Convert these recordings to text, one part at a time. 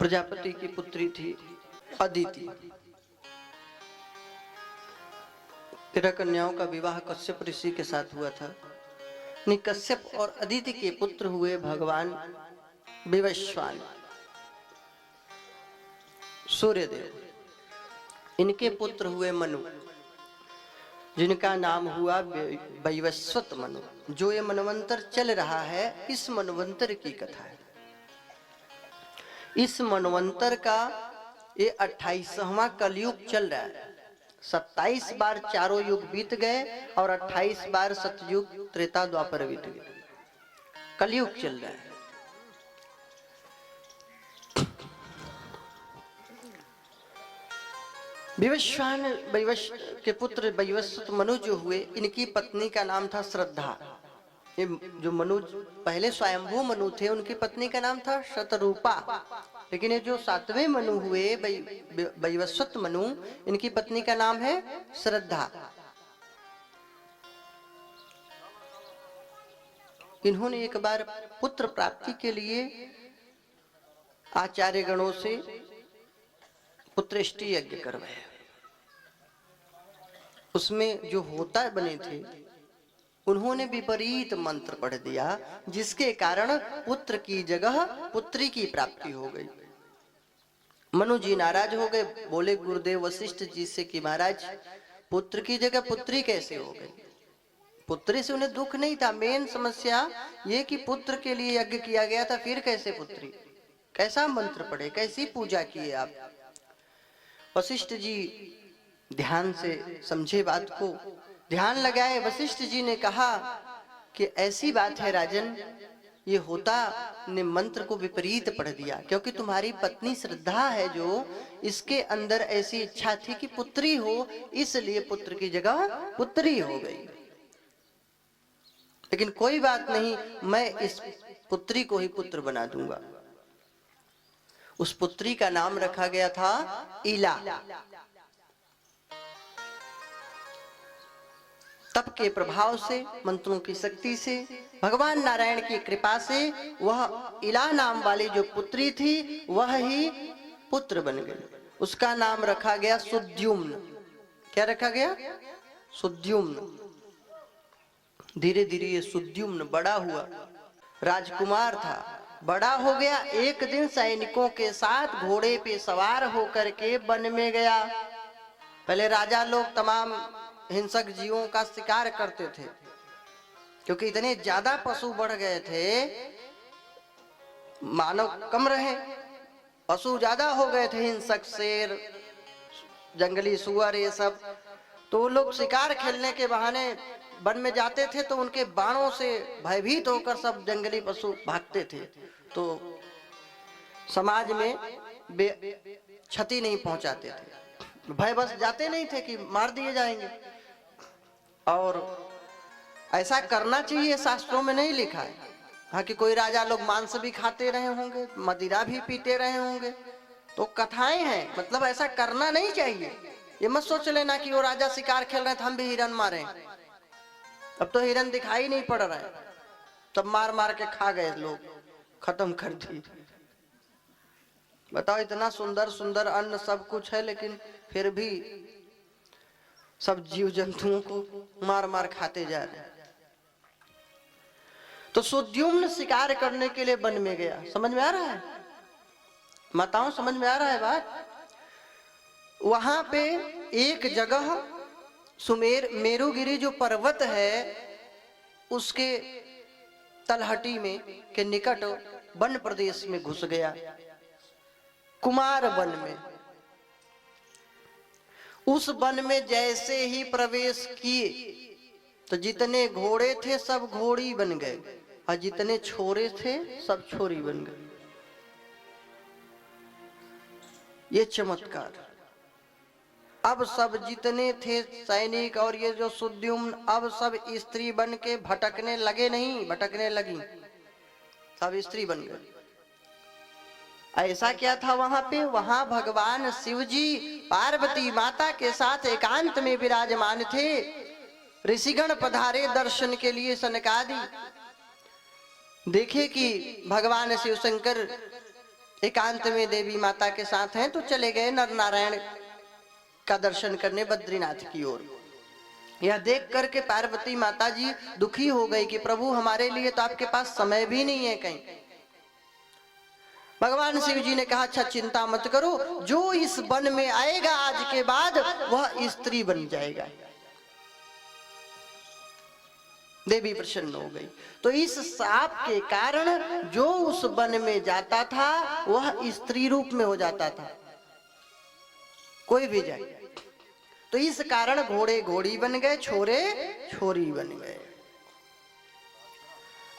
प्रजापति की पुत्री थी अदिति। 13 कन्याओं का विवाह कश्यप ऋषि के साथ हुआ था। कश्यप और अदिति के पुत्र हुए भगवान विवस्वान, सूर्यदेव। इनके पुत्र हुए मनु, जिनका नाम हुआ वैवस्वत मनु। जो ये मनवंतर चल रहा है, इस मनवंतर की कथा है। इस मनवंतर का ये 28वां कलयुग चल रहा है। 27 बार चारों युग बीत गए और 28 बार सतयुग त्रेता द्वापर बीत गए। कलयुग चल रहा है। विवस्वान के पुत्र वैवस्वत मनु जो हुए, इनकी पत्नी का नाम था श्रद्धा। ये जो मनु पहले स्वयंभू मनु थे, उनकी पत्नी का नाम था शतरूपा। लेकिन ये जो 7वें मनु हुए वैवस्वत मनु, इनकी पत्नी का नाम है श्रद्धा। इन्होंने एक बार पुत्र प्राप्ति के लिए आचार्य गणों से पुत्रेष्टि यज्ञ करवाया। उसमें जो होता बने थे, उन्होंने विपरीत मंत्र पढ़ दिया, जिसके कारण पुत्र की जगह पुत्री की प्राप्ति हो गई। मनु जी नाराज हो गए, बोले गुरुदेव वशिष्ठ जी से कि महाराज, पुत्र की जगह पुत्री कैसे हो गई? पुत्री से उन्हें दुख नहीं था, मेन समस्या ये कि पुत्र के लिए यज्ञ किया गया था, फिर कैसे पुत्री? कैसा मंत्र पढ़े, कैसी पूजा किए आप? वशिष्ठ जी ध्यान से समझे बात को, ध्यान लगाए। वशिष्ठ जी ने कहा कि ऐसी बात है राजन, ये होता ने मंत्र को विपरीत पढ़ दिया, क्योंकि तुम्हारी पत्नी श्रद्धा है जो, इसके अंदर ऐसी इच्छा थी कि पुत्री हो, इसलिए पुत्र की जगह पुत्री हो गई। लेकिन कोई बात नहीं, मैं इस पुत्री को ही पुत्र बना दूंगा। उस पुत्री का नाम रखा गया था इला। तप के प्रभाव से, मंत्रों की शक्ति से, भगवान नारायण की कृपा से वह इला नाम वाली जो पुत्री थी, वह ही पुत्र बन गई। उसका नाम रखा गया सुद्युम्न। क्या रखा गया? सुद्युम्न। धीरे धीरे ये सुद्युम्न बड़ा हुआ, राजकुमार था, बड़ा हो गया। एक दिन सैनिकों के साथ घोड़े पे सवार होकर के वन में गया। पहले राजा लोग तमाम हिंसक जीवों का शिकार करते थे, क्योंकि इतने ज्यादा पशु बढ़ गए थे, मानव कम रहे, पशु ज्यादा हो गए थे, हिंसक शेर, जंगली सुअर, ये सब। तो वो लोग शिकार खेलने के बहाने वन में जाते थे, तो उनके बाणों से भयभीत होकर सब जंगली पशु भागते थे। तो समाज में क्षति नहीं पहुंचाते थे, भय बस जाते नहीं थे कि मार दिए जाएंगे। और ऐसा करना चाहिए, शास्त्रों में नहीं लिखा है। हाँ कि कोई राजा लोग मांस भी खाते रहे होंगे, मदिरा भी पीते रहे होंगे, तो कथाएं हैं, मतलब ऐसा करना नहीं चाहिए। ये मत सोच लेना कि वो राजा शिकार खेल रहे थे, हम भी हिरन मारे। अब तो हिरन दिखाई नहीं पड़ रहा है, तब मार मार के खा गए लोग, खत्म कर दी। बताओ, इतना सुंदर सुंदर अन्न सब कुछ है, लेकिन फिर भी सब जीव जंतुओं को मार मार खाते जा रहे हैं। तो सुद्युम्न शिकार करने के लिए वन में गया। समझ में आ रहा है माताओं? समझ में आ रहा है बात? वहां पे एक जगह मेरुगिरी जो पर्वत है, उसके तलहटी में के निकट वन प्रदेश में घुस गया, कुमार वन में। उस वन में जैसे ही प्रवेश किए, तो जितने घोड़े थे सब घोड़ी बन गए, और जितने छोरे थे सब छोरी बन गए। ये चमत्कार। अब सब जितने थे सैनिक और ये जो सुद्युम्न, अब सब स्त्री बन के भटकने लगे, नहीं भटकने लगी, सब स्त्री बन गए। ऐसा क्या था वहां पे? वहां भगवान शिव जी पार्वती माता के साथ एकांत में विराजमान थे। ऋषिगण पधारे दर्शन के लिए सनकादि। देखे कि भगवान शिव शंकर एकांत में देवी माता के साथ हैं तो चले गए नर नारायण का दर्शन करने बद्रीनाथ की ओर। यह देख करके पार्वती माता जी दुखी हो गई कि प्रभु हमारे लिए तो आपके पास समय भी नहीं है कहीं। भगवान शिव जी ने कहा अच्छा चिंता मत करो, जो इस वन में आएगा आज के बाद वह स्त्री बन जाएगा। देवी प्रसन्न हो गई। तो इस साप के कारण जो उस वन में जाता था वह स्त्री रूप में हो जाता था, कोई भी जाए। तो इस कारण घोड़े घोड़ी बन गए, छोरे छोरी बन गए।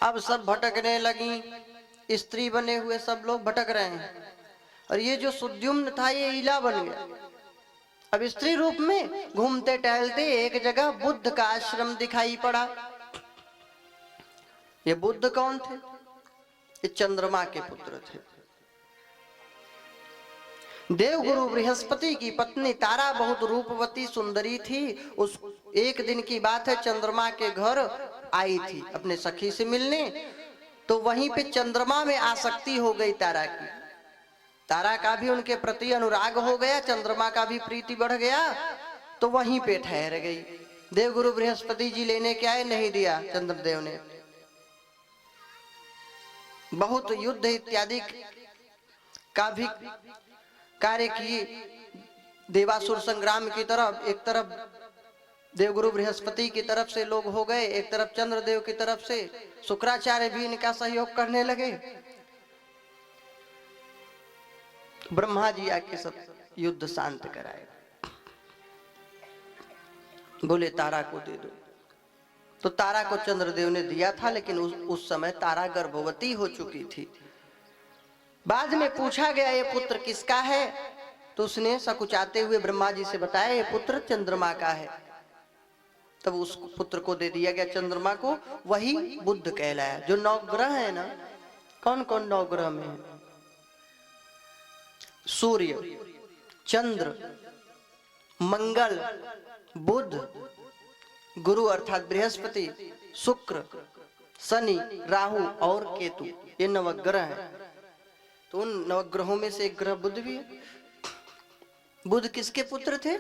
अब सब भटकने लगी, स्त्री बने हुए सब लोग भटक रहे हैं। और ये जो सुद्युम्न था ये ईला बन गया। अब स्त्री रूप में घूमते टहलते एक जगह बुद्ध का आश्रम दिखाई पड़ा। ये बुद्ध कौन थे? ये चंद्रमा के पुत्र थे। देवगुरु बृहस्पति की पत्नी तारा बहुत रूपवती सुंदरी थी। उस एक दिन की बात है, चंद्रमा के घर आई थी अपने सखी से मिलने। तो वहीं पे चंद्रमा में आसक्ति हो गई तारा की। तारा का भी उनके प्रति अनुराग हो गया, चंद्रमा का भी प्रीति बढ़ गया। तो वहीं पे ठहर गई। देवगुरु बृहस्पति जी लेने के आए, नहीं दिया चंद्रदेव ने। बहुत युद्ध इत्यादि का भी कार्य किए। देवासुर संग्राम की तरफ, एक तरफ देवगुरु बृहस्पति की तरफ से लोग हो गए, एक तरफ चंद्रदेव की तरफ से शुक्राचार्य भी इनका सहयोग करने लगे। ब्रह्मा जी आके सब युद्ध शांत कराए, बोले तारा को दे दो। तो तारा को चंद्रदेव ने दिया था, लेकिन उस समय तारा गर्भवती हो चुकी थी। बाद में पूछा गया ये पुत्र किसका है? तो उसने सकुचाते हुए ब्रह्मा जी से बताया ये पुत्र चंद्रमा का है। तब उस पुत्र को दे दिया गया चंद्रमा को। वही बुद्ध कहलाया। जो 9 ग्रह है ना, कौन कौन 9 ग्रह में है? सूर्य, चंद्र, मंगल, बुध, गुरु अर्थात बृहस्पति, शुक्र, शनि, राहु और केतु, ये 9 ग्रह हैं। तो उन 9 ग्रहों में से एक ग्रह बुध भी है। बुध किसके पुत्र थे?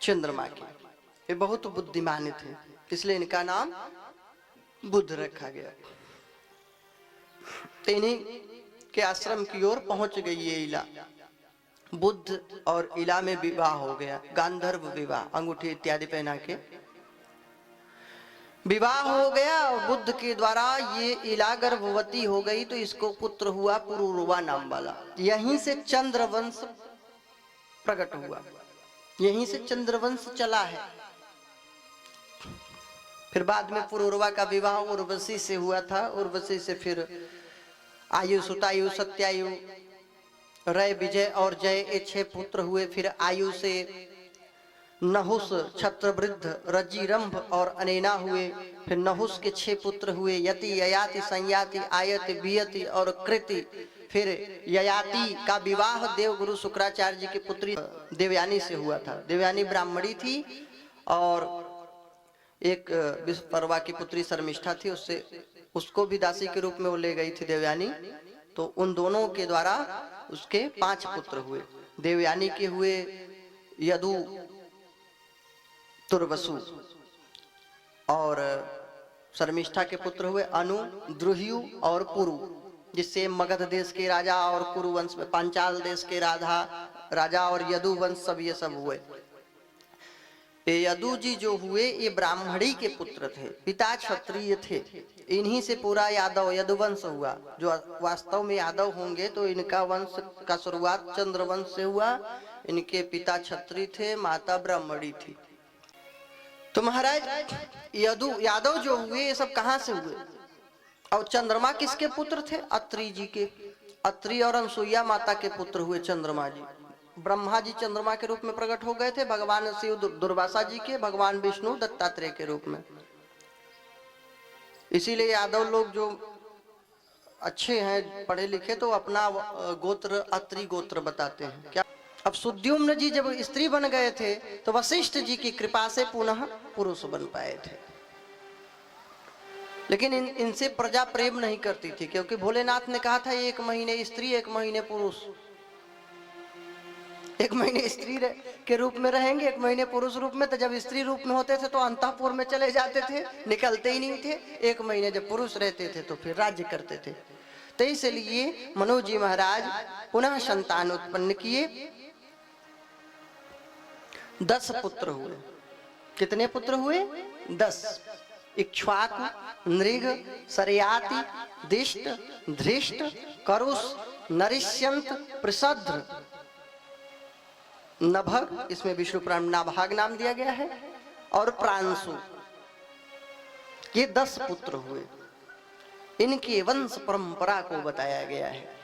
चंद्रमा के। ये बहुत बुद्धिमान थे, इसलिए इनका नाम बुध रखा गया। तो इन्हीं के आश्रम की ओर पहुंच गई ये इला। बुद्ध और इला में विवाह हो गया, गांधर्व विवाह, अंगूठी इत्यादि पहना के विवाह हो गया। और बुद्ध के द्वारा ये इला गर्भवती हो गई, तो इसको पुत्र हुआ पुरुरवा नाम वाला। यहीं से चंद्रवंश प्रकट हुआ, यहीं से चंद्रवंश चला है। फिर बाद में पुरुरवा का विवाह उर्वशी से हुआ था। उर्वशी से फिर आयु, सुतायु, सत्यायु, रय, विजय और जय, ये 6 पुत्र हुए। फिर आयु से नहुस, छत्रवृद्ध, रजिरंभ और अनेना हुए। फिर नहुस के 6 पुत्र हुए, यति, ययाति, संयाति, आयति, वियति और कृति। फिर ययाति का विवाह देवगुरु शुक्राचार्य जी की पुत्री देवयानी से हुआ था। देवयानी ब्राह्मणी थी और एक विश्वपर्वा की पुत्री शर्मिष्ठा थी, उसको भी दासी के रूप में वो ले गई थी देवयानी। तो उन दोनों के द्वारा उसके 5 पुत्र हुए। देवयानी के हुए यदु, तुर्वसु, और शर्मिष्ठा के पुत्र हुए अनु, द्रुह्यु और पुरु, जिससे मगध देश के राजा और कुरु वंश में पांचाल देश के राजा और यदु वंश सब ये सब हुए। यदु जी जो हुए ये ब्राह्मणी के पुत्र थे, पिता क्षत्रिय थे। इन्हीं से पूरा यादव यदुवंश हुआ। जो वास्तव में यादव होंगे तो इनका वंश का शुरुआत चंद्रवंश से हुआ। इनके पिता क्षत्रिय थे, माता ब्राह्मणी थी। तो महाराज यादव जो हुए ये सब कहाँ से हुए? और चंद्रमा किसके पुत्र थे? अत्रि जी के। अत्रि और अनसुईया माता के पुत्र हुए चंद्रमा जी। ब्रह्मा जी चंद्रमा के रूप में प्रकट हो गए थे, भगवान शिव दुर्वासा जी के, भगवान विष्णु दत्तात्रेय के रूप में। इसीलिए यादव लोग जो अच्छे हैं, पढ़े लिखे, तो अपना गोत्र अत्रि गोत्र बताते हैं। क्या अब सुद्युम्न जी जब स्त्री बन गए थे तो वशिष्ठ जी की कृपा से पुनः पुरुष बन पाए थे। लेकिन इनसे प्रजा प्रेम नहीं करती थी, क्योंकि भोलेनाथ ने कहा था 1 महीने स्त्री 1 महीने पुरुष, 1 महीने स्त्री के रूप में रहेंगे, 1 महीने पुरुष रूप में। तो जब स्त्री रूप में होते थे तो अंतःपुर में चले जाते थे, निकलते ही नहीं थे। 1 महीने जब पुरुष रहते थे तो फिर राज्य करते थे। तो इसलिए मनोज जी महाराज पुनः संतान उत्पन्न किए। 10 पुत्र हुए। कितने पुत्र हुए? 10। इक्ष्वाकु, नृग, सरयाति, दिष्ट, धृष्ट, करुष, नरिष्यंत, प्रसद्र, नभग, इसमें विष्णु पुराण नाभाग नाम दिया गया है, और प्रांशु। ये 10 पुत्र हुए। इनकी वंश परंपरा को बताया गया है।